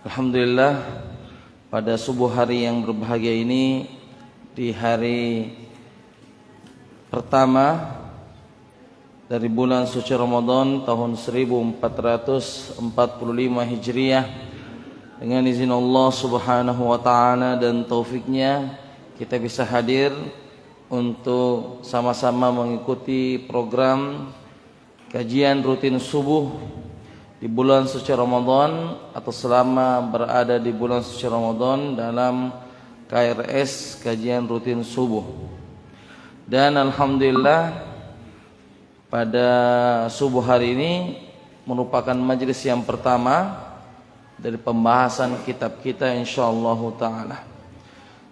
Alhamdulillah, pada subuh hari yang berbahagia ini, di hari pertama dari bulan suci Ramadan tahun 1445 Hijriah, dengan izin Allah Subhanahu wa taala dan taufiknya, kita bisa hadir untuk sama-sama mengikuti program kajian rutin subuh di bulan suci Ramadan atau selama berada di bulan suci Ramadan dalam KRS kajian rutin subuh. Dan alhamdulillah, pada subuh hari ini merupakan majelis yang pertama dari pembahasan kitab kita insyaallah taala.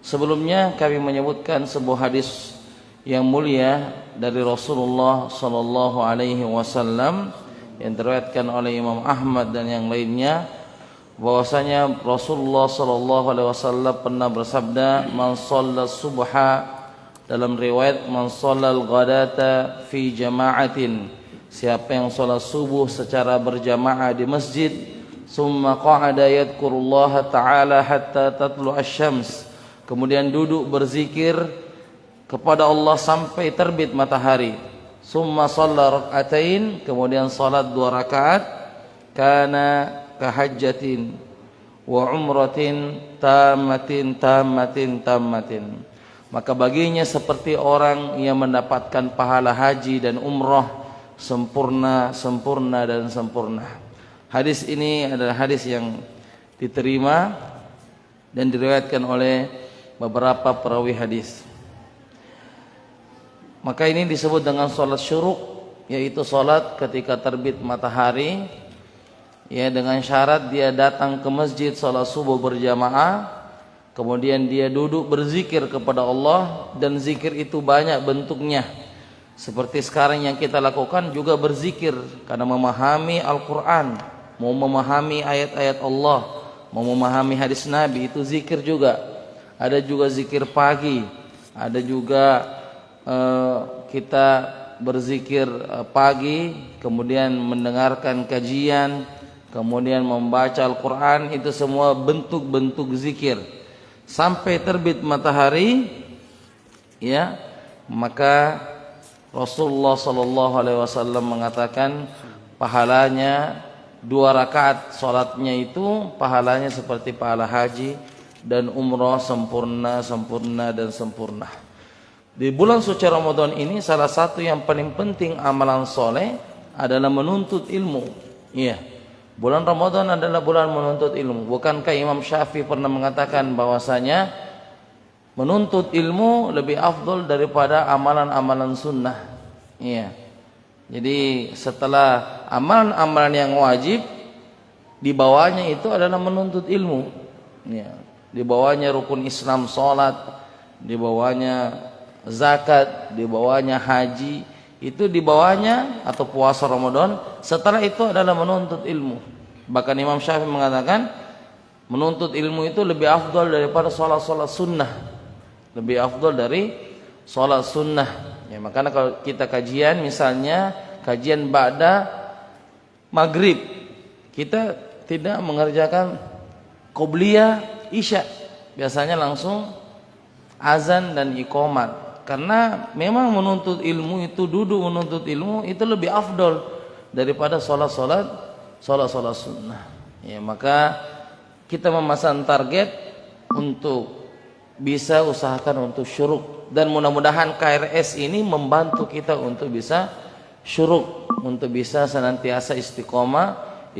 Sebelumnya kami menyebutkan sebuah hadis yang mulia dari Rasulullah sallallahu alaihi wasallam yang diriwayatkan oleh Imam Ahmad dan yang lainnya, bahwasanya Rasulullah sallallahu alaihi wasallam pernah bersabda, "Man shalla subha," dalam riwayat "Man shallal ghadata fi jama'atin," siapa yang salat subuh secara berjamaah di masjid, "summa qa'ada yadhkurullaha ta'ala hatta tatlu asy-syams," kemudian duduk berzikir kepada Allah sampai terbit matahari, "summa shalla rak'atain," kemudian salat 2 rakaat, "kana kahajjatin wa umratin tammatin," maka baginya seperti orang yang mendapatkan pahala haji dan umrah sempurna dan sempurna. Hadis ini adalah hadis yang diterima dan diriwayatkan oleh beberapa perawi hadis. Maka ini disebut dengan salat syuruk, yaitu salat ketika terbit matahari, ya, dengan syarat dia datang ke masjid salat subuh berjamaah, kemudian dia duduk berzikir kepada Allah, dan zikir itu banyak bentuknya. Seperti sekarang yang kita lakukan juga berzikir karena memahami Al-Qur'an, mau memahami ayat-ayat Allah, mau memahami hadis Nabi, itu zikir juga. Ada juga zikir pagi, ada juga kita berzikir pagi, kemudian mendengarkan kajian, kemudian membaca Al-Quran, itu semua bentuk-bentuk zikir sampai terbit matahari, ya. Maka Rasulullah sallallahu alaihi wasallam mengatakan pahalanya 2 rakaat salatnya itu pahalanya seperti pahala haji dan umrah sempurna dan sempurna. Di bulan suci Ramadan ini salah satu yang paling penting amalan soleh adalah menuntut ilmu. Iya, bulan Ramadan adalah bulan menuntut ilmu. Bukankah Imam Syafi'i pernah mengatakan bahwasanya menuntut ilmu lebih afdol daripada amalan-amalan sunnah. Iya. Jadi setelah amalan-amalan yang wajib, di bawahnya itu adalah menuntut ilmu. Iya. Di bawahnya rukun Islam salat, di bawahnya zakat, di bawahnya haji, itu di bawahnya, atau puasa Ramadan, setelah itu adalah menuntut ilmu. Bahkan Imam Syafi'i mengatakan menuntut ilmu itu lebih afdal daripada salat-salat sunnah, lebih afdal dari salat sunnah. Ya, makanya kalau kita kajian, misalnya kajian ba'da maghrib, kita tidak mengerjakan qobliyah isya, biasanya langsung azan dan iqamat. Karena memang menuntut ilmu itu, duduk menuntut ilmu itu lebih afdol daripada salat sunnah. Ya, maka kita memasang target untuk bisa usahakan untuk syuruk, dan mudah-mudahan KRS ini membantu kita untuk bisa syuruk, untuk bisa senantiasa istiqomah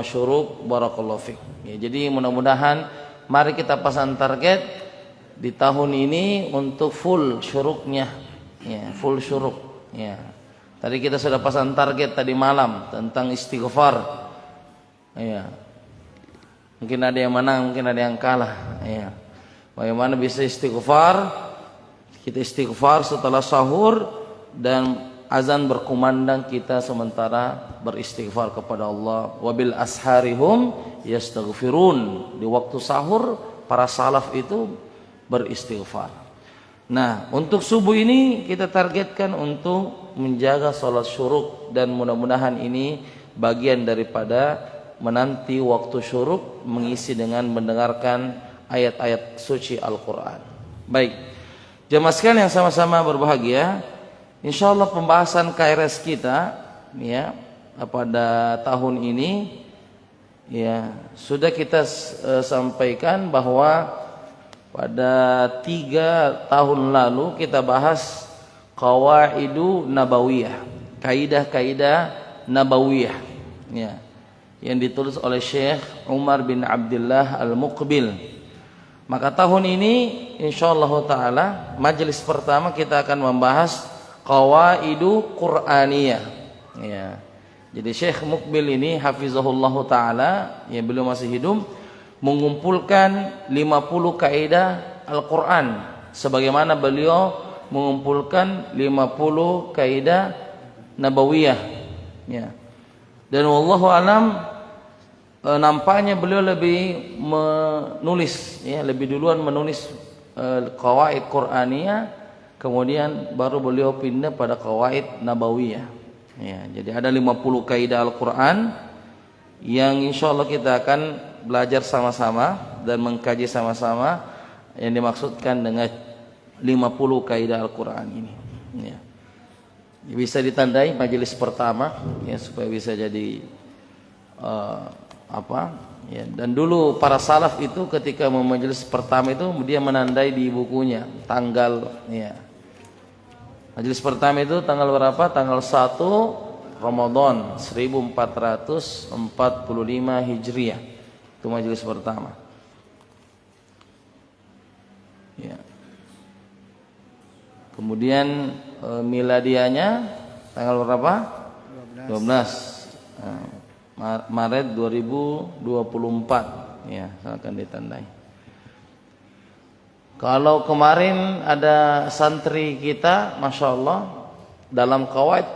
syuruk. Barakallahu fiik. Ya, jadi mudah-mudahan mari kita pasang target di tahun ini untuk full syuruknya, ya, full syuruk. Ya. Tadi kita sudah pasang target tadi malam tentang istighfar. Ya. Mungkin ada yang menang, mungkin ada yang kalah. Ya. Bagaimana bisa istighfar? Kita istighfar setelah sahur dan azan berkumandang, kita sementara beristighfar kepada Allah. Wabil asharihum yastaghfirun. Di waktu sahur para salaf itu beristighfar. Nah, untuk subuh ini kita targetkan untuk menjaga salat syuruk, dan mudah-mudahan ini bagian daripada menanti waktu syuruk mengisi dengan mendengarkan ayat-ayat suci Al-Quran. Baik, jemaah sekalian yang sama-sama berbahagia, insyaallah pembahasan KRS kita ya pada tahun ini ya sudah kita sampaikan bahwa pada 3 tahun lalu kita bahas Qawaidu Nabawiyah, kaidah-kaidah Nabawiyah ya, yang ditulis oleh Syekh Umar bin Abdullah Al-Muqbil. Maka tahun ini insyaallah taala majelis pertama kita akan membahas Qawaidu Qur'aniyah ya. Jadi Syekh Muqbil ini hafizahullah taala, ya beliau masih hidup, mengumpulkan 50 kaidah Al-Qur'an sebagaimana beliau mengumpulkan 50 kaidah Nabawiyah ya. Dan wallahu alam nampaknya beliau lebih menulis ya, lebih duluan menulis qawaid Qur'aniyah, kemudian baru beliau pindah pada qawaid Nabawiyah ya. Jadi ada 50 kaidah Al-Qur'an yang insyaallah kita akan belajar sama-sama dan mengkaji sama-sama yang dimaksudkan dengan 50 kaidah Al-Qur'an ini ya. Bisa ditandai majelis pertama ya supaya bisa jadi ya. Dan dulu para salaf itu ketika majelis pertama itu dia menandai di bukunya tanggal ya. Majelis pertama itu tanggal berapa? Tanggal 1 Ramadan 1445 Hijriah. Itu majelis pertama. Ya. Kemudian miladianya tanggal berapa? 12. Maret 2024 ya, akan ditandai. Kalau kemarin ada santri kita, masya Allah, dalam qawaid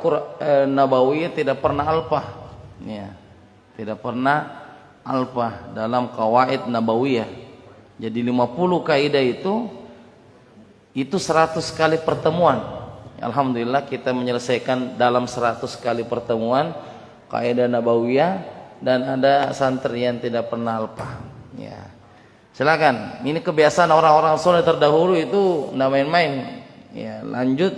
Nabawiyah tidak pernah alfah ya, tidak pernah alfah dalam qawaid Nabawiyah. Jadi 50 kaidah itu 100 kali pertemuan. Alhamdulillah kita menyelesaikan dalam 100 kali pertemuan kaidah Nabawiyah, dan ada santri yang tidak pernah alfah ya. Silakan, ini kebiasaan orang-orang soleh terdahulu itu enggak main-main ya, lanjut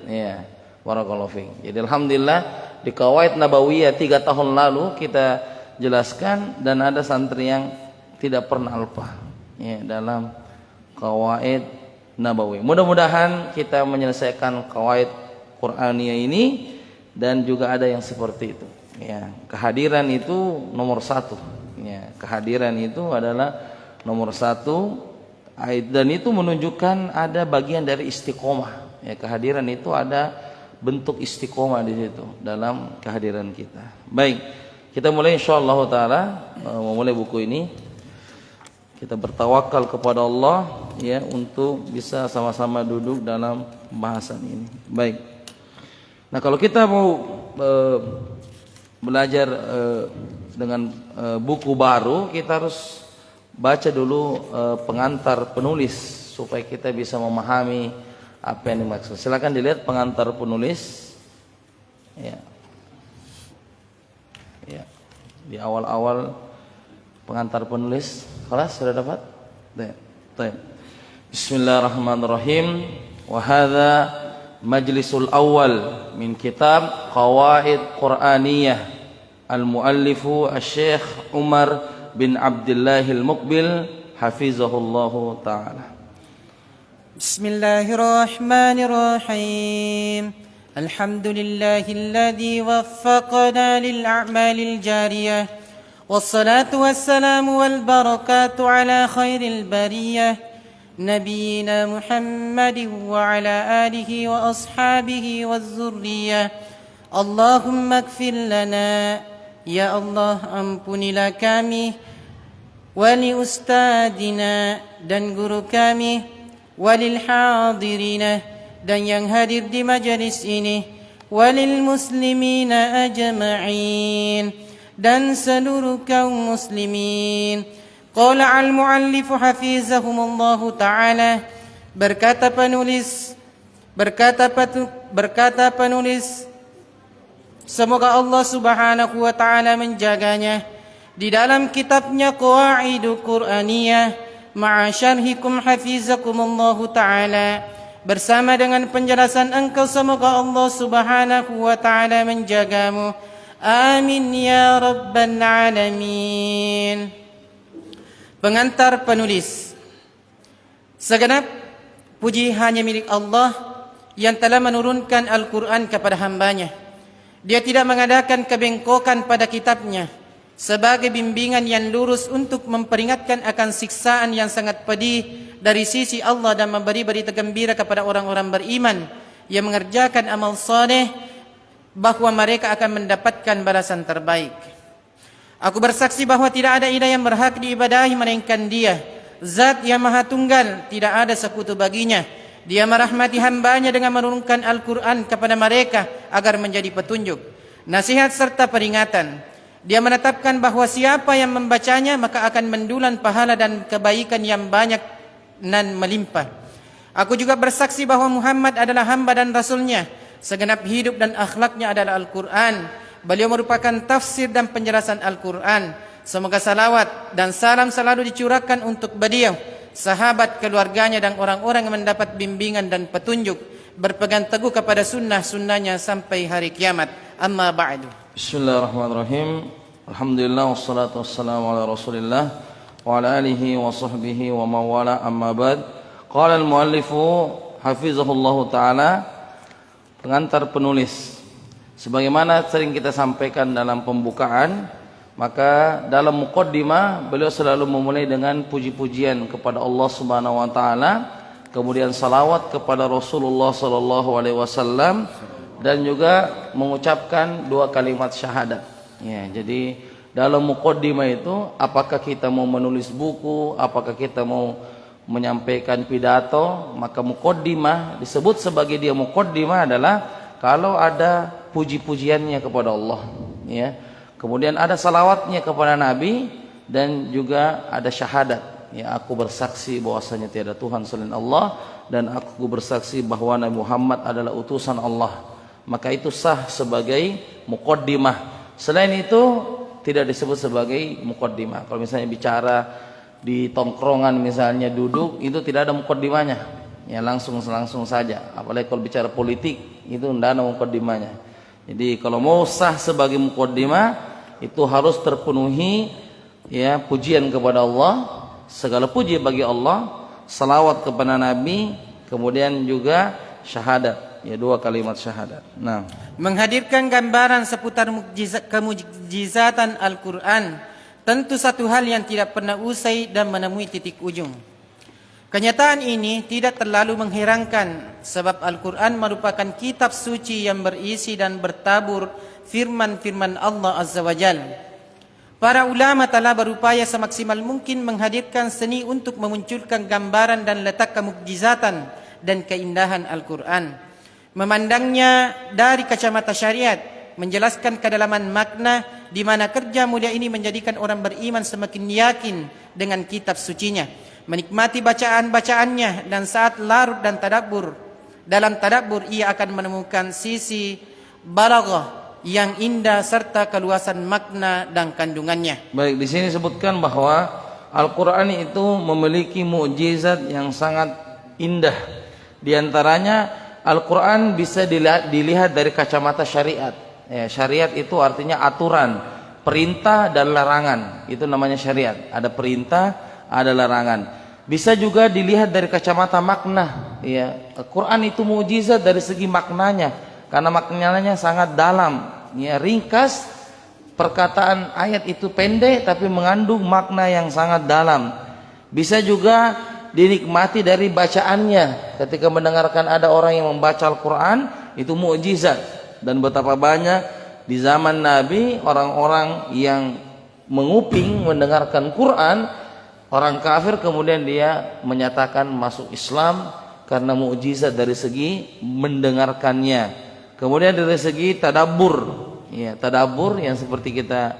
ya. Barakallahu fiik. Jadi alhamdulillah di qawaid Nabawiyah 3 tahun lalu kita jelaskan, dan ada santri yang tidak pernah alfah ya dalam qawaid Nabawi. Mudah-mudahan kita menyelesaikan qawaid Qur'aniyah ini, dan juga ada yang seperti itu ya. Kehadiran itu nomor 1 ya. Kehadiran itu adalah nomor 1, dan itu menunjukkan ada bagian dari istiqomah ya. Kehadiran itu ada bentuk istiqomah di situ dalam kehadiran kita. Baik, kita mulai insyaallah taala memulai buku ini. Kita bertawakal kepada Allah ya untuk bisa sama-sama duduk dalam pembahasan ini. Baik. Nah, kalau kita mau belajar dengan buku baru, kita harus baca dulu pengantar penulis supaya kita bisa memahami apa yang dimaksud. Silakan dilihat pengantar penulis. Ya. Ya. Di awal-awal pengantar penulis. Kelas sudah dapat? Baik. Bismillahirrahmanirrahim. Wa hadza majlisul awal min kitab Qawaid Qur'aniyah al-muallifu asy-Syaikh Umar bin Abdullah Al-Muqbil hafizahullahu taala. Bismillahirrahmanirrahim. Alhamdulillahilladzi waffaqana lil a'malil jariyah. والصلاة والسلام والبركات على خير البرية نبينا محمد وعلى آله وأصحابه والذرية. اللهم اغفر لنا يا الله ampunilah kami, wali ustadina dan guru kami, walil hadirina dan yang hadir di majelis ini, walil muslimina ajma'in dan seluruh kaum muslimin. Qala al-muallif hafizahumullahu ta'ala, berkata penulis, semoga Allah subhanahu wa ta'ala menjaganya, di dalam kitabnya Qawaidu Qur'aniyah ma'a syarhikum hafizakumullahu ta'ala, bersama dengan penjelasan engkau, semoga Allah subhanahu wa ta'ala menjagamu. Amin ya rabbal alamin. Pengantar penulis. Segenap puji hanya milik Allah yang telah menurunkan Al-Quran kepada hambanya. Dia tidak mengadakan kebengkokan pada kitabnya sebagai bimbingan yang lurus untuk memperingatkan akan siksaan yang sangat pedih dari sisi Allah dan memberi berita gembira kepada orang-orang beriman yang mengerjakan amal saleh bahwa mereka akan mendapatkan balasan terbaik. Aku bersaksi bahwa tidak ada ilah yang berhak diibadahi melainkan Dia, Zat yang Maha Tunggal, tidak ada sekutu baginya. Dia merahmati hambanya dengan menurunkan Al-Quran kepada mereka agar menjadi petunjuk, nasihat serta peringatan. Dia menetapkan bahwa siapa yang membacanya maka akan mendulan pahala dan kebaikan yang banyak dan melimpah. Aku juga bersaksi bahwa Muhammad adalah hamba dan rasulnya. Segenap hidup dan akhlaknya adalah Al-Quran. Beliau merupakan tafsir dan penjelasan Al-Quran. Semoga salawat dan salam selalu dicurahkan untuk beliau, sahabat, keluarganya dan orang-orang yang mendapat bimbingan dan petunjuk, berpegang teguh kepada sunnah-sunnahnya sampai hari kiamat. Amma ba'du. Bismillahirrahmanirrahim. Alhamdulillah wassalatu wassalamu ala Rasulillah wa ala alihi wa sahbihi wa mawala, amma ba'd. Qala al-muallifu hafizahullahu ta'ala. Pengantar penulis. Sebagaimana sering kita sampaikan dalam pembukaan, maka dalam muqaddimah beliau selalu memulai dengan puji-pujian kepada Allah Subhanahu wa taala, kemudian salawat kepada Rasulullah sallallahu alaihi wasallam, dan juga mengucapkan dua kalimat syahadat. Ya, jadi dalam muqaddimah itu apakah kita mau menulis buku, apakah kita mau menyampaikan pidato, maka muqaddimah disebut sebagai dia muqaddimah adalah kalau ada puji-pujiannya kepada Allah, ya. Kemudian ada salawatnya kepada Nabi dan juga ada syahadat. Ya, aku bersaksi bahwasanya tiada Tuhan selain Allah dan aku bersaksi bahwa Nabi Muhammad adalah utusan Allah. Maka itu sah sebagai muqaddimah. Selain itu tidak disebut sebagai muqaddimah. Kalau misalnya bicara di tongkrongan misalnya duduk, itu tidak ada muqaddimahnya. Ya, langsung saja. Apalagi kalau bicara politik, itu tidak ada muqaddimahnya. Jadi kalau mau sah sebagai muqaddimah itu harus terpenuhi ya pujian kepada Allah, segala puji bagi Allah, salawat kepada Nabi, kemudian juga syahadat, ya dua kalimat syahadat. Nah, menghadirkan gambaran seputar kemujizatan Al-Quran tentu satu hal yang tidak pernah usai dan menemui titik ujung. Kenyataan ini tidak terlalu mengherankan sebab Al-Quran merupakan kitab suci yang berisi dan bertabur firman-firman Allah Azza wa Jal. Para ulama telah berupaya semaksimal mungkin menghadirkan seni untuk memunculkan gambaran dan letak kemukjizatan dan keindahan Al-Quran. Memandangnya dari kacamata syariat, menjelaskan kedalaman makna di mana kerja mulia ini menjadikan orang beriman semakin yakin dengan kitab sucinya, menikmati bacaan-bacaannya, dan saat larut dan tadabbur, dalam tadabbur ia akan menemukan sisi balaghah yang indah serta keluasan makna dan kandungannya. Baik, di sini disebutkan bahwa Al-Qur'an itu memiliki mukjizat yang sangat indah. Di antaranya Al-Qur'an bisa dilihat dari kacamata syariat. Ya, syariat itu artinya aturan, perintah dan larangan. Itu namanya syariat. Ada perintah, ada larangan. Bisa juga dilihat dari kacamata makna. Ya, Al-Quran itu mukjizat dari segi maknanya, karena maknanya sangat dalam. Ya, ringkas, perkataan ayat itu pendek tapi mengandung makna yang sangat dalam. Bisa juga dinikmati dari bacaannya. Ketika mendengarkan ada orang yang membaca Al-Quran, itu mukjizat. Dan betapa banyak di zaman Nabi orang-orang yang menguping mendengarkan Quran, orang kafir, kemudian dia menyatakan masuk Islam karena mukjizat dari segi mendengarkannya. Kemudian dari segi tadabbur, ya, tadabbur yang seperti kita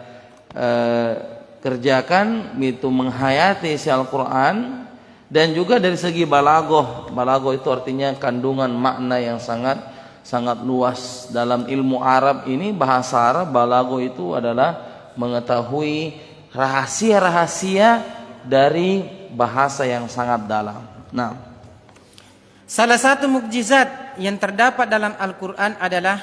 kerjakan itu menghayati isi Al-Quran. Dan juga dari segi balaghah. Balaghah itu artinya kandungan makna yang sangat luas. Dalam ilmu Arab ini, bahasa Arab, balaghah itu adalah mengetahui rahasia-rahasia dari bahasa yang sangat dalam. Nah, salah satu mukjizat yang terdapat dalam Al-Quran adalah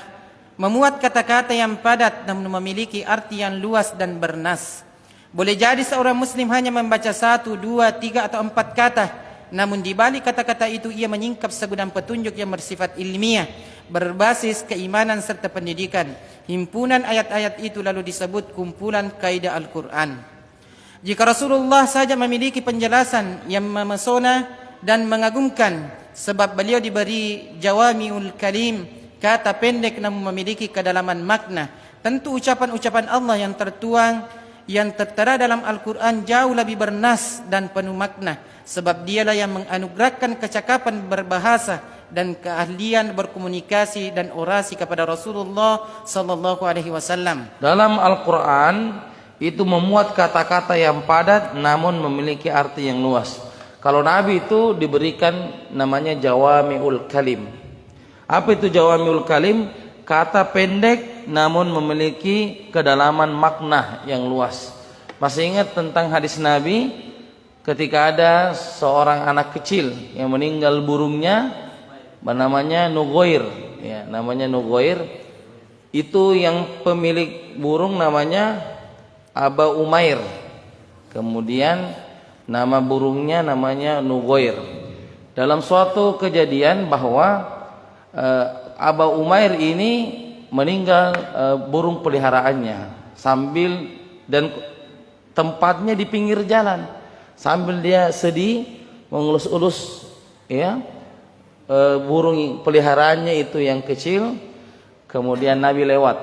memuat kata-kata yang padat namun memiliki arti yang luas dan bernas. Boleh jadi seorang muslim hanya membaca 1, 2, 3 atau 4 kata, namun di balik kata-kata itu ia menyingkap segudang petunjuk yang bersifat ilmiah, berbasis keimanan serta pendidikan. Himpunan ayat-ayat itu lalu disebut kumpulan kaidah Al-Quran. Jika Rasulullah saja memiliki penjelasan yang memesona dan mengagumkan, sebab beliau diberi jawamiul kalim, kata pendek namun memiliki kedalaman makna. Tentu ucapan-ucapan Allah yang tertuang, yang tertera dalam Al-Quran jauh lebih bernas dan penuh makna, sebab dialah yang menganugerahkan kecakapan berbahasa dan keahlian berkomunikasi dan orasi kepada Rasulullah sallallahu alaihi wasallam. dalam Al-Quran itu memuat kata-kata yang padat namun memiliki arti yang luas. Kalau Nabi itu diberikan namanya jawamiul kalim. Apa itu jawamiul kalim? Kata pendek namun memiliki kedalaman makna yang luas. Masih ingat tentang hadis Nabi ketika ada seorang anak kecil yang meninggal burungnya, namanya Nugoir, ya, namanya Nugoir. Itu yang pemilik burung namanya Aba Umair. Kemudian nama burungnya namanya Nugoir. Dalam suatu kejadian bahwa Aba Umair ini meninggal burung peliharaannya sambil, dan tempatnya di pinggir jalan, sambil dia sedih mengelus-elus ya burung peliharaannya itu yang kecil. Kemudian Nabi lewat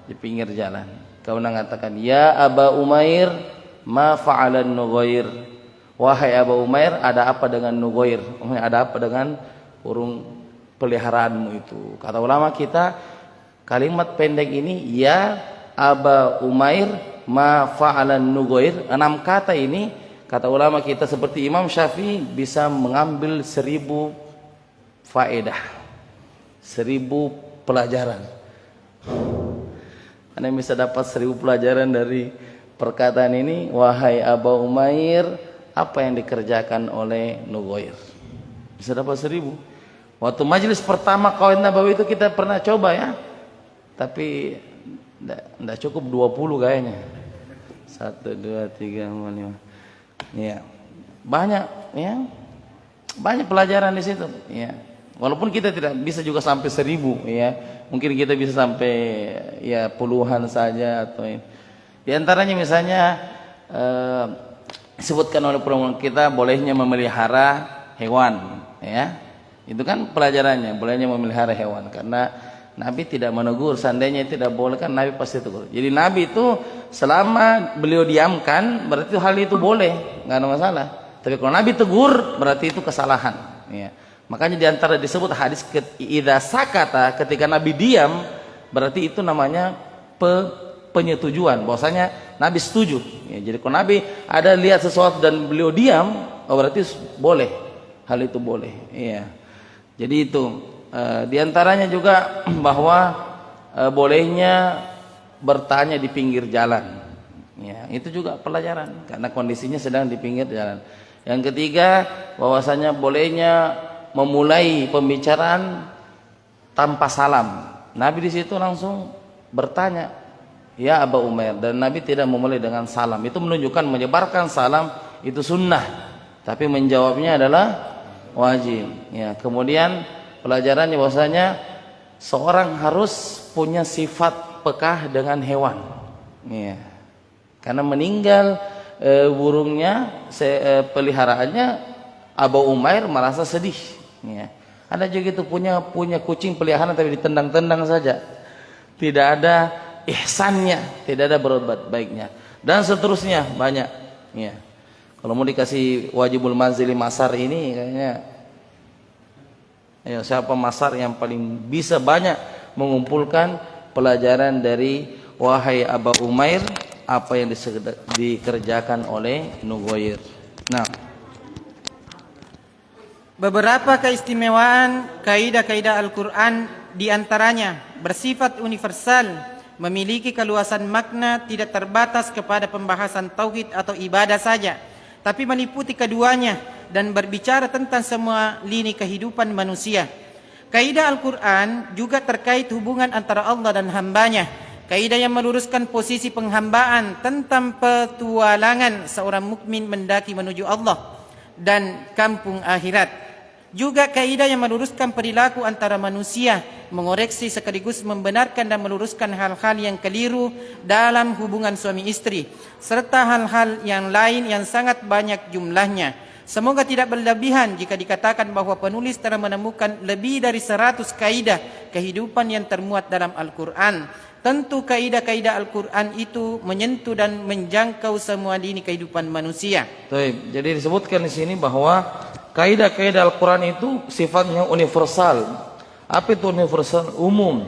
di pinggir jalan, kemudian mengatakan, ya Aba Umair, ma fa'alan Nugoir. Wahai Aba Umair, ada apa dengan Nugoir? Ada apa dengan burung peliharaanmu itu? Kata ulama kita, kalimat pendek ini, ya Aba Umair ma fa'alan Nugoir, 6 kata ini, kata ulama kita seperti Imam Syafi'i bisa mengambil 1000 faedah, 1000 pelajaran. Anda bisa dapat 1000 pelajaran dari perkataan ini. Wahai Aba Umair, apa yang dikerjakan oleh Nugoir? Bisa dapat 1000. Waktu majelis pertama Qawaid Nabawi itu kita pernah coba ya, tapi tidak cukup 20 kayaknya. 1, 2, 3, 4, 5. Ya, banyak ya, banyak pelajaran di situ. Ya, walaupun kita tidak bisa juga sampai 1000 ya, mungkin kita bisa sampai ya puluhan saja atau di antaranya misalnya disebutkan oleh ulama kita bolehnya memelihara hewan ya. Itu kan pelajarannya, bolehnya memelihara hewan, karena Nabi tidak menegur. Seandainya tidak boleh kan Nabi pasti tegur. Jadi Nabi itu selama beliau diamkan berarti hal itu boleh, nggak ada masalah. Tapi kalau Nabi tegur berarti itu kesalahan. Ya. Makanya diantara disebut hadis idza sakata, ketika Nabi diam berarti itu namanya penyetujuan, bahwasanya Nabi setuju. Ya, jadi kalau Nabi ada lihat sesuatu dan beliau diam, berarti boleh, hal itu boleh. Ya. Jadi itu diantaranya juga bahwa bolehnya bertanya di pinggir jalan. Ya, itu juga pelajaran karena kondisinya sedang di pinggir jalan. Yang ketiga, bahwasanya bolehnya memulai pembicaraan tanpa salam. Nabi di situ langsung bertanya, ya Aba Umair, dan Nabi tidak memulai dengan salam. Itu menunjukkan menyebarkan salam itu sunnah, tapi menjawabnya adalah wajib. Ya, kemudian pelajarannya bahwasanya seorang harus punya sifat pekah dengan hewan. Ya. Karena meninggal burungnya peliharaannya, Aba Umair merasa sedih. Ya. Ada juga itu punya kucing peliharaan tapi ditendang-tendang saja. Tidak ada ihsannya, tidak ada berbuat baiknya, dan seterusnya banyak. Ya. Kalau mau dikasih wajibul manzili masar ini kayaknya, ayo siapa masar yang paling bisa banyak mengumpulkan pelajaran dari wahai Aba Umair, apa yang dikerjakan oleh Nugoir. Nah, beberapa keistimewaan kaidah-kaidah Al-Quran diantaranya bersifat universal memiliki keluasan makna, tidak terbatas kepada pembahasan tauhid atau ibadah saja, tapi meliputi keduanya dan berbicara tentang semua lini kehidupan manusia. Kaidah Al-Quran juga terkait hubungan antara Allah dan hambanya. Kaidah yang meluruskan posisi penghambaan tentang petualangan seorang mukmin mendaki menuju Allah dan kampung akhirat. Juga kaidah yang meluruskan perilaku antara manusia, mengoreksi sekaligus membenarkan dan meluruskan hal-hal yang keliru dalam hubungan suami istri, serta hal-hal yang lain yang sangat banyak jumlahnya. Semoga tidak berlebihan jika dikatakan bahwa penulis telah menemukan lebih dari 100 kaidah kehidupan yang termuat dalam Al-Quran. Tentu kaidah-kaidah Al-Quran itu menyentuh dan menjangkau semua lini kehidupan manusia. Baik, jadi disebutkan di sini bahwa kaidah-kaidah Al-Quran itu sifatnya universal. Apa itu universal? Umum.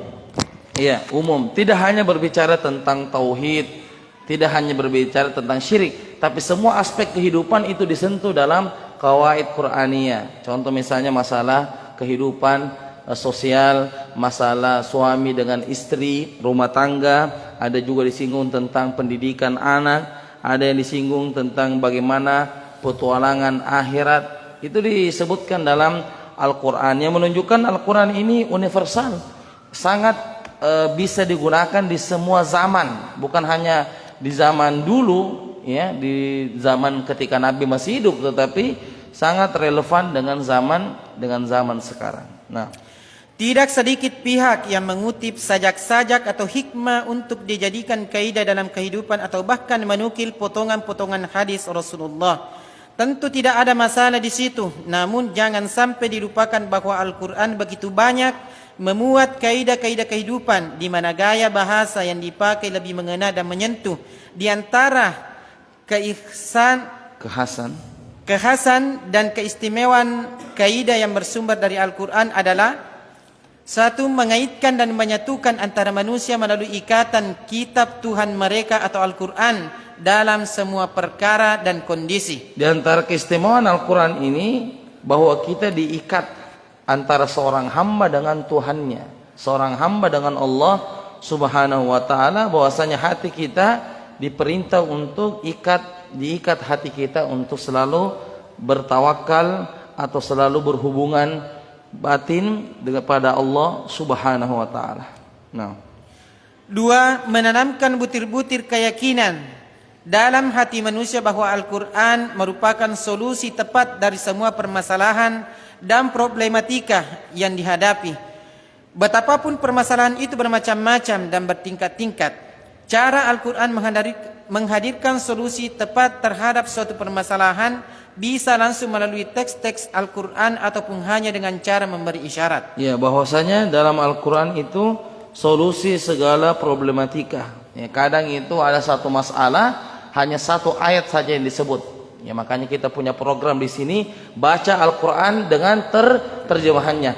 Ya, umum. Tidak hanya berbicara tentang tauhid, tidak hanya berbicara tentang syirik, tapi semua aspek kehidupan itu disentuh dalam qawaid Qur'aniyah. Contoh misalnya masalah kehidupan sosial, masalah suami dengan istri, rumah tangga, ada juga disinggung tentang pendidikan anak, ada yang disinggung tentang bagaimana petualangan akhirat. Itu disebutkan dalam Al-Quran, yang menunjukkan Al-Quran ini universal, sangat bisa digunakan di semua zaman, bukan hanya di zaman dulu, ya, di zaman ketika Nabi masih hidup, tetapi sangat relevan dengan zaman sekarang. Nah, tidak sedikit pihak yang mengutip sajak-sajak atau hikmah untuk dijadikan kaidah dalam kehidupan atau bahkan menukil potongan-potongan hadis Rasulullah. Tentu tidak ada masalah di situ, namun jangan sampai dilupakan bahwa Al-Quran begitu banyak memuat kaidah-kaidah kehidupan, di mana gaya bahasa yang dipakai lebih mengena dan menyentuh. Di antara kekhasan dan keistimewaan kaidah yang bersumber dari Al-Quran adalah: satu, mengaitkan dan menyatukan antara manusia melalui ikatan kitab Tuhan mereka atau Al-Quran dalam semua perkara dan kondisi. Di antara keistimewaan Al-Quran ini bahwa kita diikat antara seorang hamba dengan Tuhannya, seorang hamba dengan Allah Subhanahu wa taala, bahwasanya hati kita diperintah untuk diikat hati kita untuk selalu bertawakal atau selalu berhubungan batin kepada Allah Subhanahu wa taala. Nah, dua, menanamkan butir-butir keyakinan dalam hati manusia bahwa Al-Quran merupakan solusi tepat dari semua permasalahan dan problematika yang dihadapi. Betapapun permasalahan itu bermacam-macam dan bertingkat-tingkat, cara Al-Quran menghadirkan solusi tepat terhadap suatu permasalahan bisa langsung melalui teks-teks Al-Quran ataupun hanya dengan cara memberi isyarat. Ya, bahwasanya dalam Al-Quran itu solusi segala problematika. Ya, kadang itu ada satu masalah, hanya satu ayat saja yang disebut. Ya, makanya kita punya program di sini, baca Al-Quran dengan terjemahannya.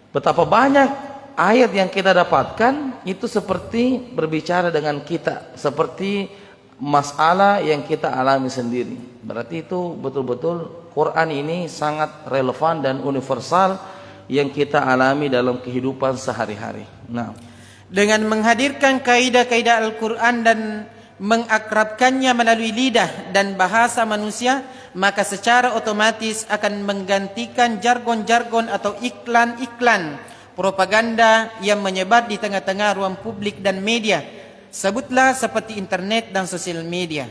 Betapa banyak ayat yang kita dapatkan itu seperti berbicara dengan kita, seperti masalah yang kita alami sendiri. Berarti itu betul-betul Quran ini sangat relevan dan universal yang kita alami dalam kehidupan sehari-hari. Nah, dengan menghadirkan kaidah-kaidah Al-Quran dan mengakrabkannya melalui lidah dan bahasa manusia, maka secara otomatis akan menggantikan jargon-jargon atau iklan-iklan propaganda yang menyebar di tengah-tengah ruang publik dan media. Sebutlah seperti internet dan sosial media.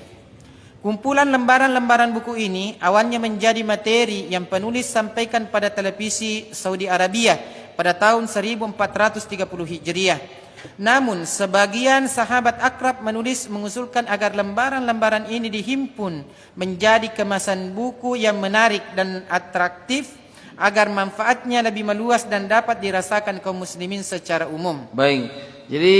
Kumpulan lembaran-lembaran buku ini awalnya menjadi materi yang penulis sampaikan pada televisi Saudi Arabia pada tahun 1430 Hijriah. Namun sebagian sahabat akrab menulis mengusulkan agar lembaran-lembaran ini dihimpun menjadi kemasan buku yang menarik dan atraktif agar manfaatnya lebih meluas dan dapat dirasakan kaum muslimin secara umum. Baik, jadi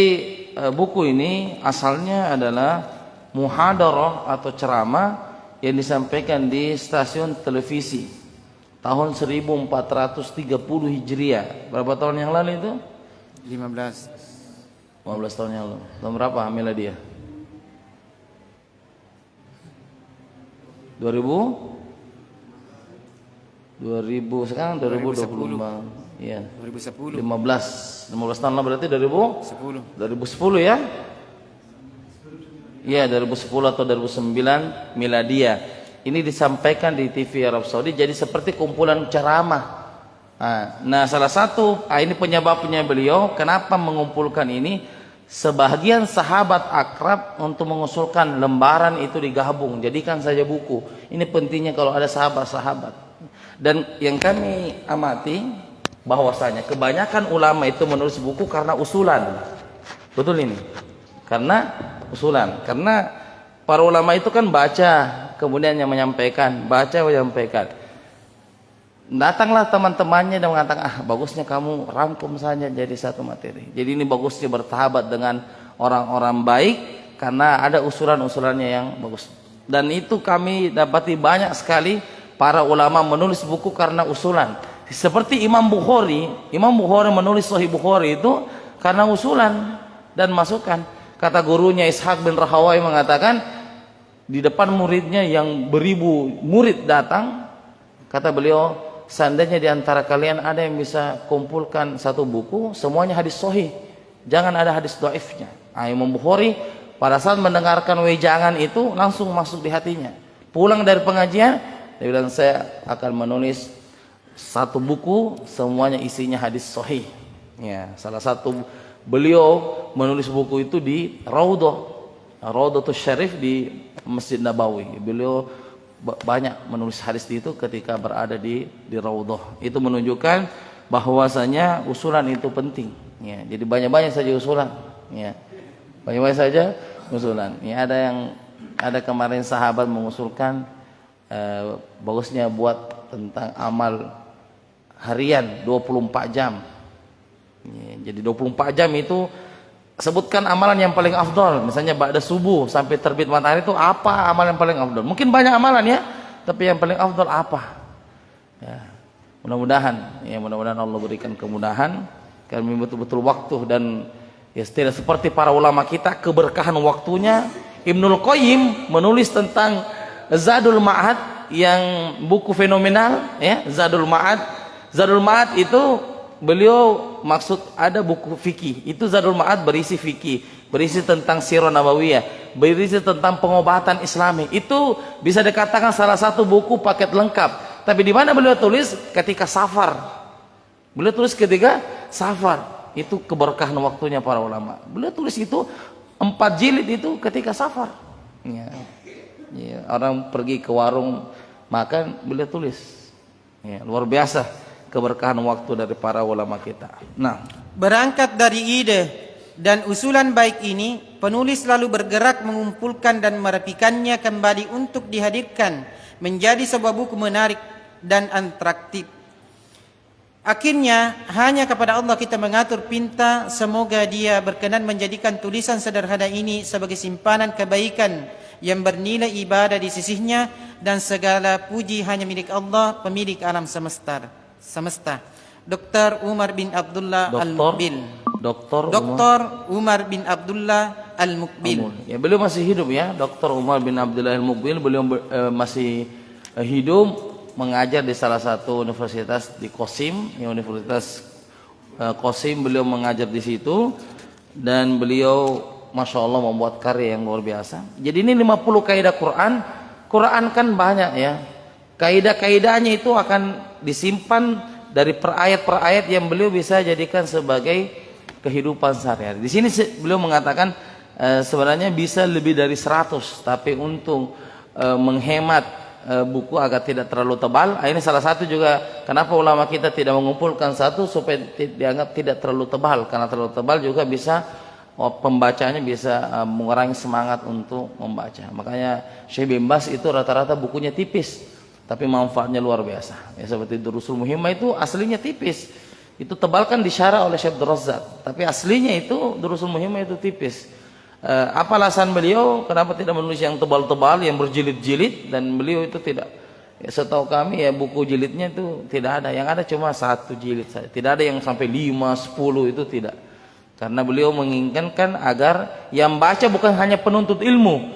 buku ini asalnya adalah muhadarah atau ceramah yang disampaikan di stasiun televisi tahun 1430 Hijriah. Berapa tahun yang lalu itu? 15 tahun yang lalu. Tahun berapa hamilnya dia? 2000 sekarang 2025. Iya. 2010. 15 tahun lalu berarti 10. 2010 ya? Iya, 2010 atau 2009 miladia. Ini disampaikan di TV Arab Saudi jadi seperti kumpulan ceramah. Nah, salah satu ini penyebabnya beliau kenapa mengumpulkan ini, sebahagian sahabat akrab untuk mengusulkan lembaran itu digabung, jadikan saja buku. Ini pentingnya kalau ada sahabat-sahabat. Dan yang kami amati bahwasanya kebanyakan ulama itu menulis buku karena usulan. Betul ini. Karena usulan. Karena para ulama itu kan baca, kemudian yang menyampaikan, baca menyampaikan. Datanglah teman-temannya dan mengatakan, bagusnya kamu rangkum saja jadi satu materi. Jadi ini bagusnya bersahabat dengan orang-orang baik karena ada usulan-usulannya yang bagus. Dan itu kami dapati banyak sekali para ulama menulis buku karena usulan. Seperti Imam Bukhari menulis Sahih Bukhari itu karena usulan dan masukan. Kata gurunya Ishaq bin Rahawai mengatakan, di depan muridnya yang beribu murid datang, kata beliau, seandainya di antara kalian ada yang bisa kumpulkan satu buku, semuanya hadis sahih, jangan ada hadis dhaifnya. Imam Bukhari pada saat mendengarkan wejangan itu langsung masuk di hatinya. Pulang dari pengajian, dia bilang, saya akan menulis satu buku, semuanya isinya hadis sahih. Ya, salah satu beliau menulis buku itu di Raudhatus Syarif di Masjid Nabawi. Beliau banyak menulis hadis itu ketika berada di Raudhah. Itu menunjukkan bahwasanya usulan itu penting. Ya, jadi banyak-banyak saja usulan. Ya, banyak-banyak saja usulan. Ya, ada kemarin sahabat mengusulkan bagusnya buat tentang amal harian 24 jam. Ya, jadi 24 jam itu sebutkan amalan yang paling afdol. Misalnya ba'da subuh sampai terbit matahari itu apa amalan yang paling afdol? Mungkin banyak amalan ya, tapi yang paling afdol apa? Ya, mudah-mudahan Allah berikan kemudahan. Kami betul-betul waktu dan ya tidak seperti para ulama kita keberkahan waktunya. Ibnul Qayyim menulis tentang Zadul Ma'ad yang buku fenomenal ya, Zadul Ma'ad itu beliau maksud ada buku fikih. Itu Zadul Ma'ad berisi fikih, berisi tentang sirah nabawiyah, berisi tentang pengobatan Islami. Itu bisa dikatakan salah satu buku paket lengkap. Tapi di mana beliau tulis? Ketika safar. Beliau tulis ketika safar. Itu keberkahan waktunya para ulama. Beliau tulis itu 4 jilid itu ketika safar. Ya. Ya, orang pergi ke warung makan, beliau tulis. Ya, luar biasa keberkahan waktu dari para ulama kita. Nah, Berangkat dari ide dan usulan baik ini, penulis lalu bergerak mengumpulkan dan merapikannya kembali untuk dihadirkan menjadi sebuah buku menarik dan atraktif. Akhirnya hanya kepada Allah kita mengatur pinta, semoga Dia berkenan menjadikan tulisan sederhana ini sebagai simpanan kebaikan yang bernilai ibadah di sisinya, dan segala puji hanya milik Allah, pemilik alam semesta. Dr. Umar bin Abdullah Al-Muqbil. Dr. Umar bin Abdullah Al-Muqbil. Ya, beliau masih hidup ya, Dr. Umar bin Abdullah Al-Muqbil. Beliau masih hidup, mengajar di salah satu universitas di Qasim, ya, Universitas Qasim. Beliau mengajar di situ dan beliau Masya Allah membuat karya yang luar biasa. Jadi ini 50 kaidah Quran. Quran kan banyak ya. Kaidah-kaidahnya itu akan disimpan dari per ayat yang beliau bisa jadikan sebagai kehidupan sehari-hari. Di sini beliau mengatakan sebenarnya bisa lebih dari 100, tapi untuk menghemat buku agar tidak terlalu tebal. Ini salah satu juga kenapa ulama kita tidak mengumpulkan satu, supaya dianggap tidak terlalu tebal. Karena terlalu tebal juga bisa pembacanya bisa mengurangi semangat untuk membaca. Makanya Syekh bin Baz itu rata-rata bukunya tipis, tapi manfaatnya luar biasa. Ya, seperti Durusul Muhimmah itu aslinya tipis. Itu tebal kan disyarah oleh Syekh Abdul Razzaq, tapi aslinya itu Durusul Muhimmah itu tipis. Apa alasan beliau kenapa tidak menulis yang tebal-tebal, yang berjilid-jilid? Dan beliau itu tidak, ya, setahu kami ya buku jilidnya itu tidak ada. Yang ada cuma 1 jilid saja. Tidak ada yang sampai 5, 10 itu tidak. Karena beliau menginginkan agar yang baca bukan hanya penuntut ilmu,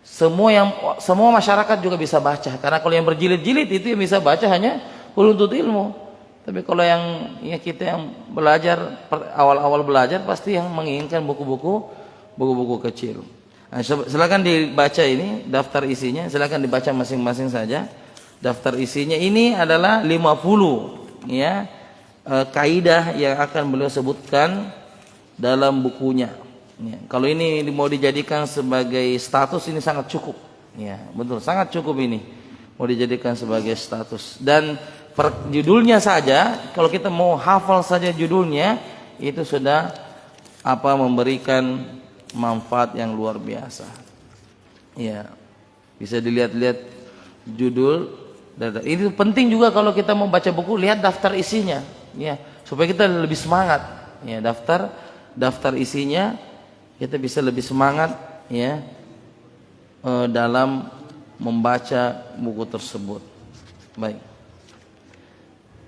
semua masyarakat juga bisa baca. Karena kalau yang berjilid-jilid itu yang bisa baca hanya penuntut ilmu. Tapi kalau yang kita yang belajar awal-awal belajar pasti yang menginginkan buku-buku kecil. Nah, silakan dibaca ini daftar isinya, silakan dibaca masing-masing saja. Daftar isinya ini adalah 50 ya kaidah yang akan beliau sebutkan dalam bukunya. Ya, kalau ini mau dijadikan sebagai status ini sangat cukup. Ya, betul, sangat cukup ini. Mau dijadikan sebagai status dan judulnya saja, kalau kita mau hafal saja judulnya itu sudah memberikan manfaat yang luar biasa. Ya, bisa dilihat-lihat judul. Itu penting juga kalau kita mau baca buku, lihat daftar isinya, ya, supaya kita lebih semangat. Ya, daftar isinya kita bisa lebih semangat, ya, dalam membaca buku tersebut. Baik.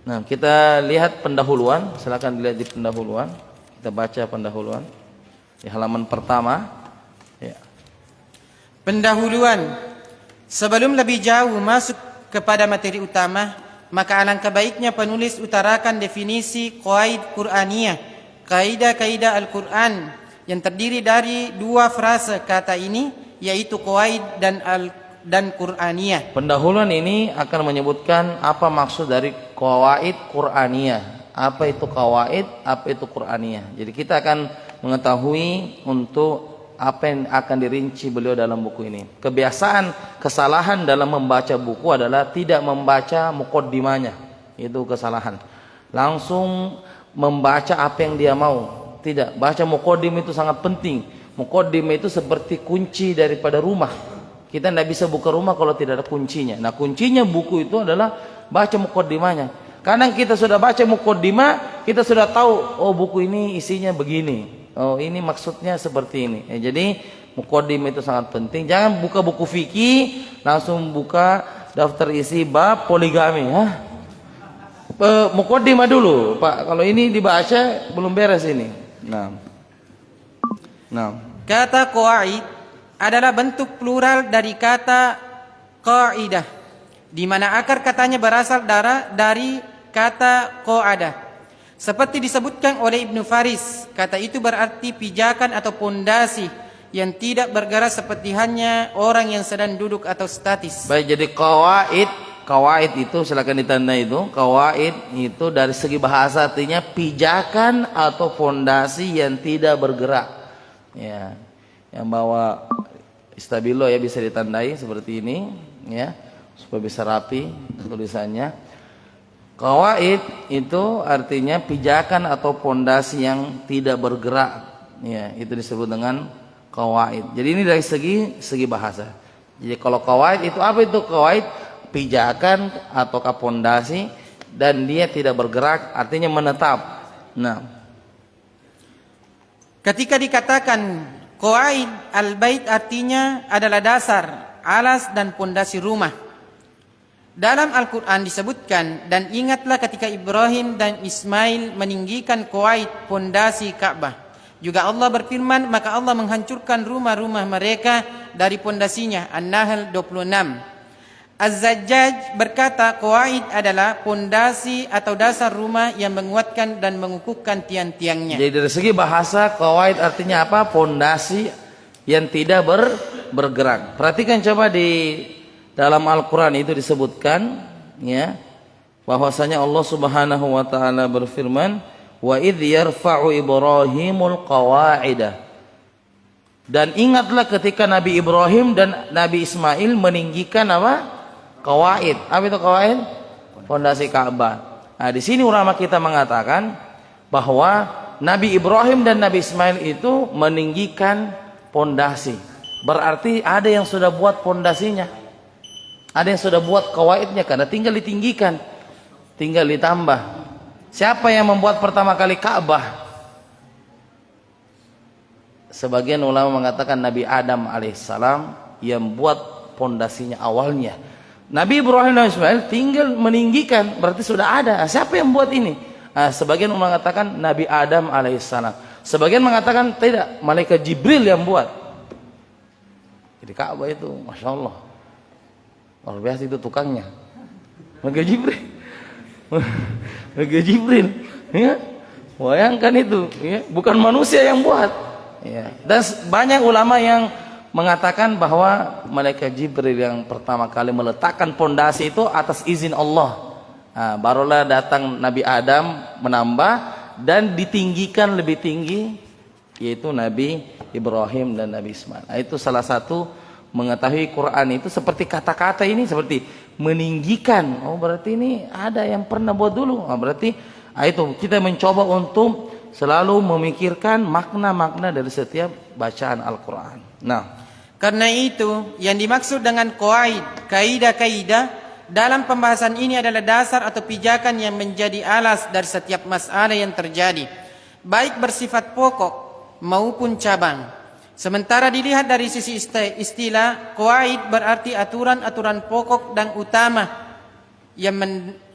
Nah, kita lihat pendahuluan. Silakan dilihat di pendahuluan. Kita baca pendahuluan di halaman pertama. Ya. Pendahuluan. Sebelum lebih jauh masuk kepada materi utama, maka alangkah baiknya penulis utarakan definisi qawaid Qur'aniyah, kaidah-kaidah Al-Qur'an yang terdiri dari dua frase kata ini, yaitu qawaid dan Qur'aniyah. Pendahuluan ini akan menyebutkan apa maksud dari qawaid Qur'aniyah. Apa itu qawaid, apa itu Qur'aniyah. Jadi kita akan mengetahui untuk apa yang akan dirinci beliau dalam buku ini. Kesalahan dalam membaca buku adalah tidak membaca muqaddimahnya. Itu kesalahan. Langsung membaca apa yang dia mau. Tidak, baca muqaddimah itu sangat penting. Muqaddimah itu seperti kunci daripada rumah. Kita tidak bisa buka rumah kalau tidak ada kuncinya. Nah, kuncinya buku itu adalah baca muqaddimahnya. Kadang kita sudah baca muqaddimah, kita sudah tahu, oh buku ini isinya begini. Oh, ini maksudnya seperti ini. Ya, jadi muqaddimah itu sangat penting. Jangan buka buku fikih langsung buka daftar isi bab poligami, ya. Muqaddimah dulu, Pak. Kalau ini dibaca belum beres ini. Nah. Kata qawaid adalah bentuk plural dari kata qaidah, di mana akar katanya berasal dari kata qa'adah. Seperti disebutkan oleh Ibnu Faris, kata itu berarti pijakan atau pondasi yang tidak bergerak seperti hanya orang yang sedang duduk atau statis. Baik, jadi qawaid itu silakan ditandai itu. Qawaid itu dari segi bahasa artinya pijakan atau pondasi yang tidak bergerak. Ya. Yang bawa stabilo ya bisa ditandai seperti ini, ya, supaya bisa rapi tulisannya. Qawaid itu artinya pijakan atau pondasi yang tidak bergerak, ya, itu disebut dengan qawaid. Jadi ini dari segi bahasa. Jadi kalau qawaid itu apa itu qawaid? Pijakan atau pondasi dan dia tidak bergerak, artinya menetap. Nah, ketika dikatakan qawaid al-bait artinya adalah dasar, alas dan pondasi rumah. Dalam Al-Quran disebutkan, dan ingatlah ketika Ibrahim dan Ismail meninggikan qawaid pondasi Ka'bah. Juga Allah berfirman, maka Allah menghancurkan rumah-rumah mereka dari pondasinya. An-Nahl 26. Az-Zajjaj berkata qawaid adalah pondasi atau dasar rumah yang menguatkan dan mengukuhkan tiang-tiangnya. Jadi dari segi bahasa qawaid artinya apa? Pondasi yang tidak bergerak. Perhatikan coba di dalam Al-Quran itu disebutkan, ya, bahwasanya Allah Subhanahu wa taala berfirman, wa idh yarfa'u Ibrahimul qawa'ida. Dan ingatlah ketika Nabi Ibrahim dan Nabi Ismail meninggikan apa? Qawaid. Apa itu qawaid? Fondasi Ka'bah. Nah, di sini ulama kita mengatakan bahwa Nabi Ibrahim dan Nabi Ismail itu meninggikan pondasi. Berarti ada yang sudah buat pondasinya. Ada yang sudah buat qawaidnya, karena tinggal ditinggikan, tinggal ditambah. Siapa yang membuat pertama kali Ka'bah? Sebagian ulama mengatakan Nabi Adam alaihissalam yang buat pondasinya awalnya. Nabi Ibrahim dan Ismail tinggal meninggikan, berarti sudah ada. Siapa yang buat ini? Sebagian ulama mengatakan Nabi Adam alaihissalam. Sebagian mengatakan tidak, malaikat Jibril yang buat. Jadi Ka'bah itu, masya Allah, luar biasa itu tukangnya, malaikat Jibril. Malaikat Jibril, ya. Bayangkan itu, ya. Bukan manusia yang buat. Ya. Dan banyak ulama yang mengatakan bahwa malaikat Jibril yang pertama kali meletakkan pondasi itu atas izin Allah. Nah, barulah datang Nabi Adam menambah dan ditinggikan lebih tinggi, yaitu Nabi Ibrahim dan Nabi Ismail. Nah, itu salah satu mengetahui Quran itu seperti kata-kata ini seperti meninggikan. Oh, berarti ini ada yang pernah buat dulu. Oh, berarti itu kita mencoba untuk selalu memikirkan makna-makna dari setiap bacaan Al-Quran. Nah, karena itu yang dimaksud dengan qawaid, kaidah-kaidah dalam pembahasan ini adalah dasar atau pijakan yang menjadi alas dari setiap masalah yang terjadi, baik bersifat pokok maupun cabang. Sementara dilihat dari sisi istilah, qawaid berarti aturan-aturan pokok dan utama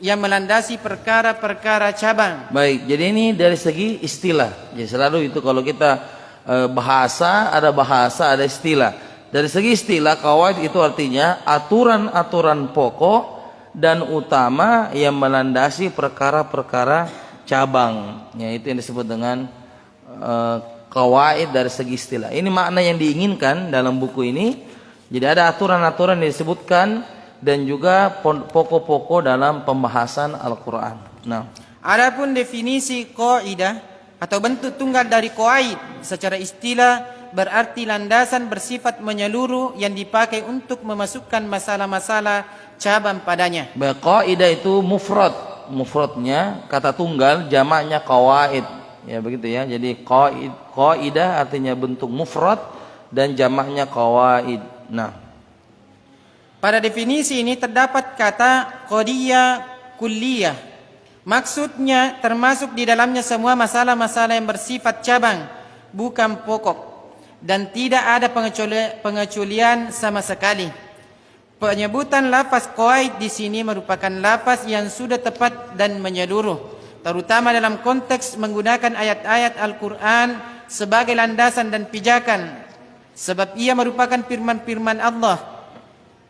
yang melandasi perkara-perkara cabang. Baik, jadi ini dari segi istilah. Jadi selalu itu kalau kita bahasa, ada istilah. Dari segi istilah, qawaid itu artinya aturan-aturan pokok dan utama yang melandasi perkara-perkara cabang. Ya, itu yang disebut dengan qawaid dari segi istilah. Ini makna yang diinginkan dalam buku ini. Jadi ada aturan-aturan yang disebutkan dan juga pokok-pokok dalam pembahasan Al-Quran. Nah, adapun definisi qaidah atau bentuk tunggal dari qawaid secara istilah berarti landasan bersifat menyeluruh yang dipakai untuk memasukkan masalah-masalah cabang padanya. Qaidah itu mufradnya kata tunggal, jamaknya qawaid. Ya begitu ya. Jadi qaidah artinya bentuk mufrad dan jamaknya qawaid. Nah, pada definisi ini terdapat kata qadiyah kulliyah. Maksudnya termasuk di dalamnya semua masalah-masalah yang bersifat cabang, bukan pokok. Dan tidak ada pengecualian sama sekali. Penyebutan lafaz qawaid di sini merupakan lafaz yang sudah tepat dan menyeluruh, terutama dalam konteks menggunakan ayat-ayat Al-Quran sebagai landasan dan pijakan, sebab ia merupakan firman-firman Allah,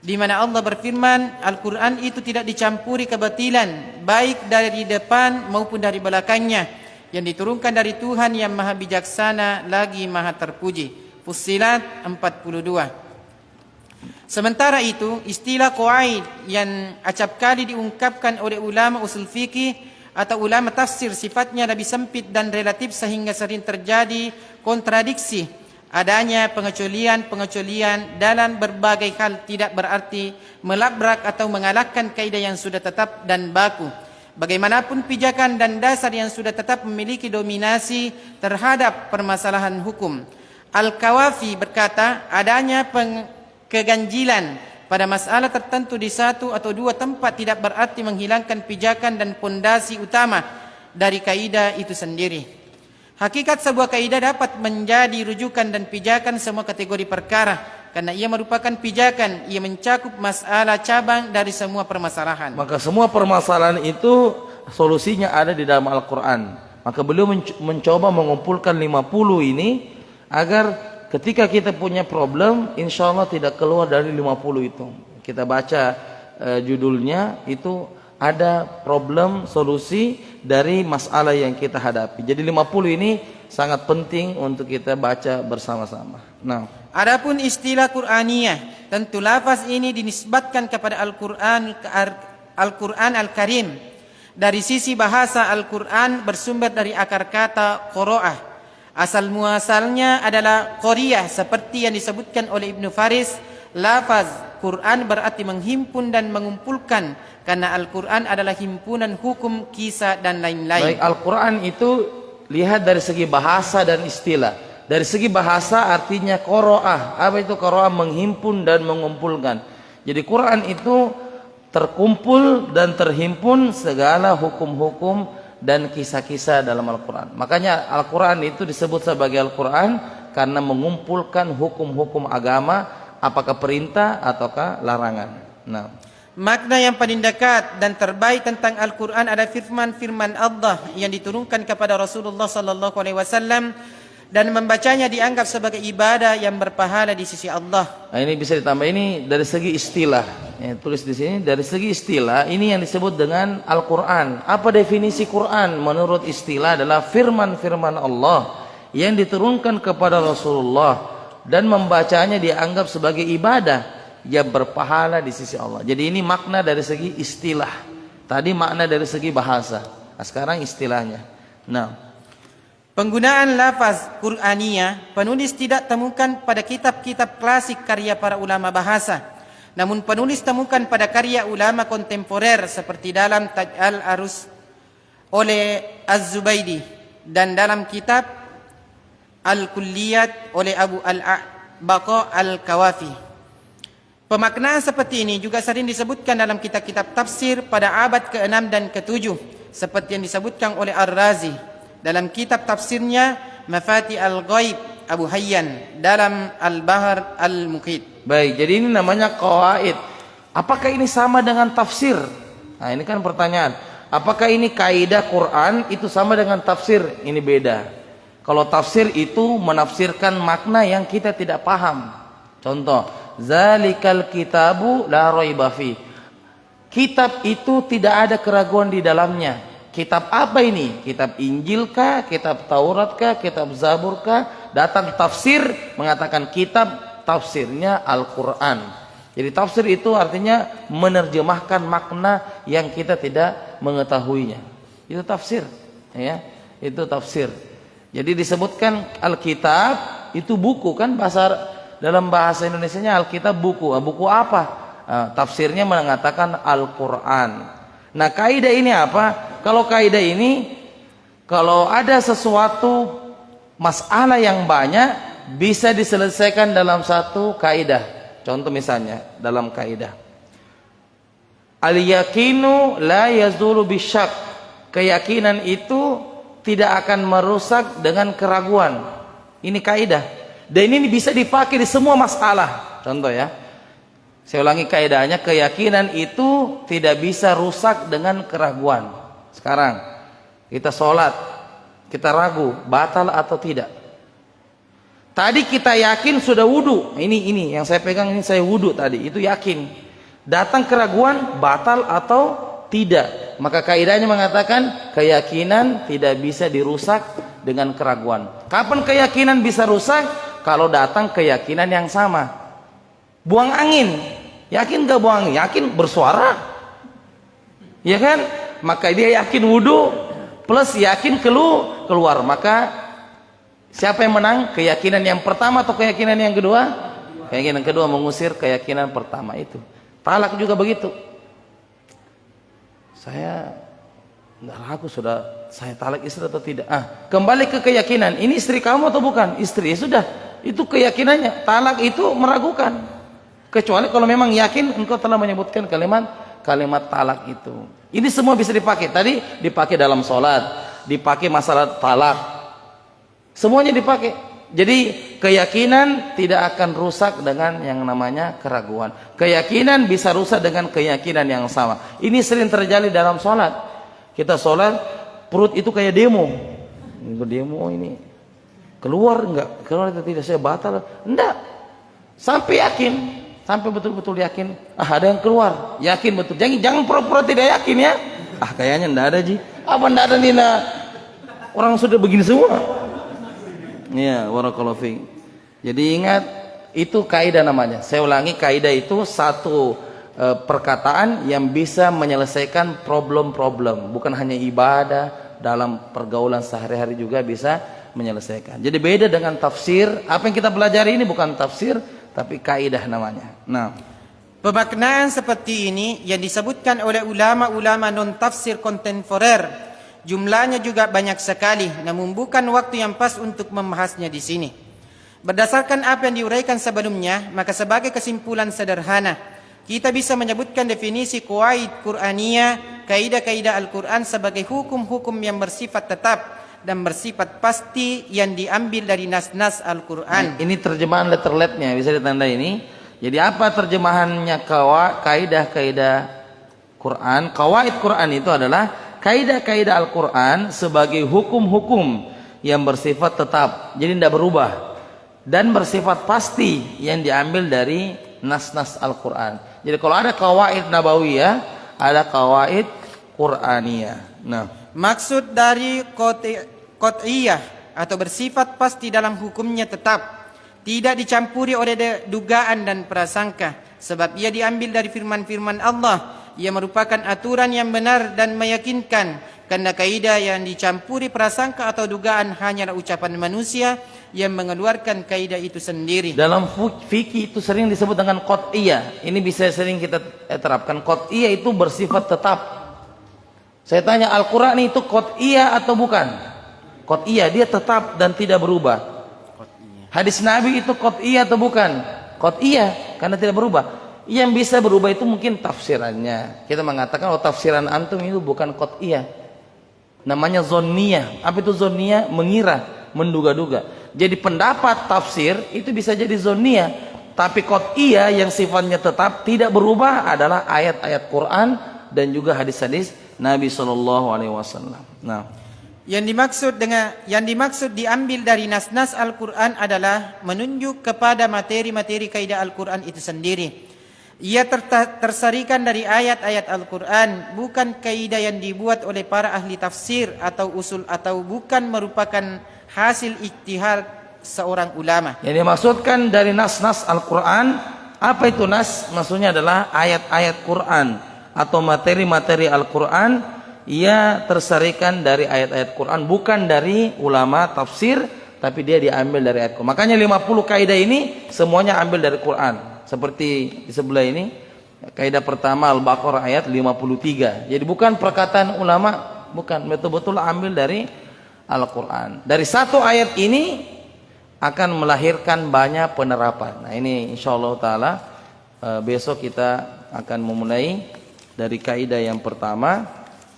di mana Allah berfirman, Al-Quran itu tidak dicampuri kebatilan, baik dari depan maupun dari belakangnya, yang diturunkan dari Tuhan yang maha bijaksana lagi maha terpuji. Fussilat 42. Sementara itu, istilah qawaid yang acap kali diungkapkan oleh ulama usul fikih atau ulama tafsir sifatnya lebih sempit dan relatif sehingga sering terjadi kontradiksi. Adanya pengecualian dalam berbagai hal tidak berarti melabrak atau mengalahkan kaidah yang sudah tetap dan baku. Bagaimanapun pijakan dan dasar yang sudah tetap memiliki dominasi terhadap permasalahan hukum. Al-Kawafi berkata, adanya keganjilan pada masalah tertentu di satu atau dua tempat tidak berarti menghilangkan pijakan dan pondasi utama dari kaidah itu sendiri. Hakikat sebuah kaidah dapat menjadi rujukan dan pijakan semua kategori perkara, karena ia merupakan pijakan, ia mencakup masalah cabang dari semua permasalahan. Maka semua permasalahan itu solusinya ada di dalam Al-Quran. Maka beliau mencoba mengumpulkan 50 ini agar ketika kita punya problem, insya Allah tidak keluar dari 50 itu. Kita baca judulnya itu ada problem solusi dari masalah yang kita hadapi. Jadi 50 ini sangat penting untuk kita baca bersama-sama. Nah, adapun istilah Qur'aniyah, tentu lafaz ini dinisbatkan kepada Al-Quran Al-Karim. Dari sisi bahasa Al-Quran bersumber dari akar kata qoro'ah. Asal muasalnya adalah qoriyah seperti yang disebutkan oleh Ibnu Faris. Lafaz Quran berarti menghimpun dan mengumpulkan, karena Al-Quran adalah himpunan hukum, kisah dan lain-lain. Baik, Al-Quran itu lihat dari segi bahasa dan istilah. Dari segi bahasa artinya qoro'ah. Apa itu qoro'ah? Menghimpun dan mengumpulkan. Jadi Quran itu terkumpul dan terhimpun segala hukum-hukum dan kisah-kisah dalam Al-Quran. Makanya Al-Quran itu disebut sebagai Al-Quran karena mengumpulkan hukum-hukum agama, apakah perintah ataukah larangan. Nah, makna yang paling dekat dan terbaik tentang Al-Quran ada firman-firman Allah yang diturunkan kepada Rasulullah sallallahu alaihi wasallam dan membacanya dianggap sebagai ibadah yang berpahala di sisi Allah. Nah, ini bisa ditambah, ini dari segi istilah. Ya, tulis di sini dari segi istilah ini yang disebut dengan Al-Qur'an. Apa definisi Quran? Menurut istilah adalah firman-firman Allah yang diturunkan kepada Rasulullah dan membacanya dianggap sebagai ibadah yang berpahala di sisi Allah. Jadi ini makna dari segi istilah. Tadi makna dari segi bahasa. Nah, sekarang istilahnya. Nah, penggunaan lafaz Qur'aniyah penulis tidak temukan pada kitab-kitab klasik karya para ulama bahasa. Namun penulis temukan pada karya ulama kontemporer seperti dalam Taj al-Arus oleh Az-Zubaydi dan dalam kitab Al-Kulliyat oleh Abu al-Baqa al-Kawafi. Pemaknaan seperti ini juga sering disebutkan dalam kitab-kitab tafsir pada abad ke-6 dan ke-7 seperti yang disebutkan oleh Ar-Razi dalam kitab tafsirnya Mafati al-Ghaib Abu Hayyan dalam Al-Bahr al-Muqit. baik, jadi ini namanya qawaid. Apakah ini sama dengan tafsir? Nah, ini kan pertanyaan. Apakah ini kaidah Quran itu sama dengan tafsir? Ini beda. Kalau tafsir itu menafsirkan makna yang kita tidak paham. Contoh, zalikal kitabu la raiba fi. Kitab itu tidak ada keraguan di dalamnya. Kitab apa ini? Kitab Injil kah? Kitab Taurat kah? Kitab Zabur kah? Datang tafsir mengatakan kitab, tafsirnya Al-Quran. Jadi tafsir itu artinya menerjemahkan makna yang kita tidak mengetahuinya. Itu tafsir, ya. Itu tafsir. Jadi disebutkan Alkitab itu buku, kan dalam bahasa Indonesianya Alkitab buku. Buku apa? Tafsirnya mengatakan Al-Quran. Nah, kaidah ini apa? Kalau kaidah ini, kalau ada sesuatu masalah yang banyak bisa diselesaikan dalam satu kaidah. Contoh misalnya dalam kaidah al-yakinu la yazulu bisyak. Keyakinan itu tidak akan merusak dengan keraguan. Ini kaidah. Dan ini bisa dipakai di semua masalah. Contoh ya. Saya ulangi kaidahnya, keyakinan itu tidak bisa rusak dengan keraguan. Sekarang kita sholat, kita ragu batal atau tidak. Tadi kita yakin sudah wudu. Ini yang saya pegang, ini saya wudu tadi, itu yakin. Datang keraguan batal atau tidak. Maka kaidahnya mengatakan keyakinan tidak bisa dirusak dengan keraguan. Kapan keyakinan bisa rusak? Kalau datang keyakinan yang sama. Buang angin, yakin gak buang angin? Yakin bersuara, ya kan? Maka dia yakin wudu plus yakin keluar. Maka siapa yang menang? Keyakinan yang pertama atau keyakinan yang kedua? Keyakinan kedua mengusir keyakinan pertama itu. Talak juga begitu. Saya nggak ragu sudah saya talak istri atau tidak. Kembali ke keyakinan. Ini istri kamu atau bukan? Istri. Ya sudah, itu keyakinannya. Talak itu meragukan. Kecuali kalau memang yakin engkau telah menyebutkan kalimat talak itu. Ini semua bisa dipakai. Tadi dipakai dalam sholat, dipakai masalah talak. Semuanya dipakai. Jadi keyakinan tidak akan rusak dengan yang namanya keraguan. Keyakinan bisa rusak dengan keyakinan yang sama. Ini sering terjadi dalam sholat. Kita sholat, perut itu kayak demo. Demo ini keluar enggak? Keluar atau tidak? Saya batal? Enggak. Sampai yakin. Sampai betul-betul yakin, ada yang keluar, yakin betul. Jangan pura-pura tidak yakin ya. Kayaknya enggak ada ji. Apa enggak ada Nina? Orang sudah begini semua. Ya, barakallahu fiik. Jadi ingat, itu kaidah namanya. Saya ulangi, kaidah itu satu perkataan yang bisa menyelesaikan problem-problem. Bukan hanya ibadah, dalam pergaulan sehari-hari juga bisa menyelesaikan. Jadi beda dengan tafsir. Apa yang kita pelajari ini bukan tafsir, tapi kaidah namanya. Nah, pemaknaan seperti ini yang disebutkan oleh ulama-ulama non-tafsir kontemporer jumlahnya juga banyak sekali, namun bukan waktu yang pas untuk membahasnya di sini. Berdasarkan apa yang diuraikan sebelumnya, maka sebagai kesimpulan sederhana, kita bisa menyebutkan definisi qawaid Qur'aniyah, kaidah-kaidah Al-Quran sebagai hukum-hukum yang bersifat tetap dan bersifat pasti yang diambil dari nas-nas Al-Quran. Ini terjemahan letterletnya, bisa ditandai ini. Jadi apa terjemahannya kaidah-kaidah Quran? Qawaid Quran itu adalah kaidah-kaidah Al-Quran sebagai hukum-hukum yang bersifat tetap, jadi tidak berubah, dan bersifat pasti yang diambil dari nas-nas Al-Quran. Jadi kalau ada qawaid nabawiyah, ada qawaid Qur'aniyah. Nah, Maksud dari qat'iyah atau bersifat pasti dalam hukumnya tetap, tidak dicampuri oleh dugaan dan prasangka, sebab ia diambil dari firman-firman Allah yang merupakan aturan yang benar dan meyakinkan. Karena kaidah yang dicampuri prasangka atau dugaan hanyalah ucapan manusia yang mengeluarkan kaidah itu sendiri. dalam fikih itu sering disebut dengan qat'iyah. Ini bisa sering kita terapkan. Qat'iyah itu bersifat tetap. Saya tanya, Al-Quran itu qat'iyah atau bukan? Qat'iyah, dia tetap dan tidak berubah. Hadis Nabi itu qat'iyah atau bukan? Qat'iyah, karena tidak berubah. Yang bisa berubah itu mungkin tafsirannya. Kita mengatakan, oh tafsiran antum itu bukan qat'iyah, namanya zonniyah. Apa itu zonniyah? Mengira, menduga-duga. Jadi pendapat tafsir itu bisa jadi zonniyah, tapi qat'iyah yang sifatnya tetap tidak berubah adalah ayat-ayat Quran dan juga hadis-hadis Nabi SAW. Nah, yang dimaksud diambil dari nas-nas Al-Quran adalah menunjuk kepada materi-materi kaidah Al-Quran itu sendiri. Ia tersarikan dari ayat-ayat Al-Quran, bukan kaidah yang dibuat oleh para ahli tafsir atau usul, atau bukan merupakan hasil ijtihad seorang ulama. yang dimaksudkan dari nas-nas Al-Quran, apa itu nas? Maksudnya adalah ayat-ayat Quran atau materi-materi Al-Quran. Ia tersarikan dari ayat-ayat Quran, bukan dari ulama tafsir, tapi dia diambil dari ayat Quran. Makanya 50 kaidah ini semuanya ambil dari Quran. Seperti di sebelah ini, kaidah pertama Al-Baqarah ayat 53. Jadi bukan perkataan ulama, bukan, betul-betul ambil dari Al-Quran. Dari satu ayat ini akan melahirkan banyak penerapan. Nah ini insyaallah ta'ala besok kita akan memulai dari kaidah yang pertama,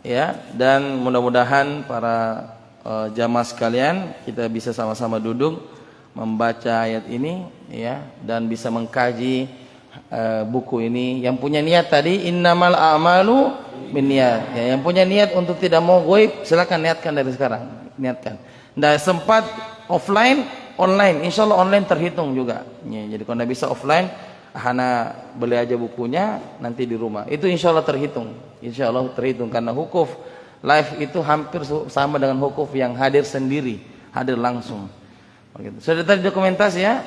ya, dan mudah-mudahan para jamaah sekalian kita bisa sama-sama duduk membaca ayat ini, ya, dan bisa mengkaji buku ini. Yang punya niat tadi, innamal a'malu binniyat, ya, yang punya niat untuk tidak mau goib, silakan niatkan dari sekarang, niatkan. Nggak sempat offline, online, insyaallah online terhitung juga, ya. Jadi kalau nggak bisa offline, hana beli aja bukunya nanti di rumah, itu insyaallah terhitung, insyaallah terhitung, karena hukuf live itu hampir sama dengan hukuf yang hadir sendiri, hadir langsung. Begitu. Sudah tadi dokumentasi, ya?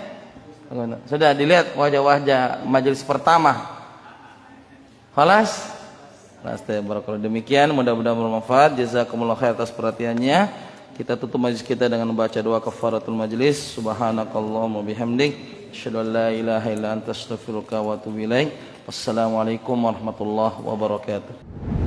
Sudah dilihat wajah-wajah majelis pertama. Khalas? Barakallahu. Demikian, mudah-mudahan bermanfaat. Jazakumullah khair atas perhatiannya. Kita tutup majelis kita dengan membaca doa kafaratul majelis. Subhanakallahumma bihamdik, asyhadu an la ilaha illa anta astaghfiruka wa atubu ilaik. Wassalamualaikum warahmatullahi wabarakatuh.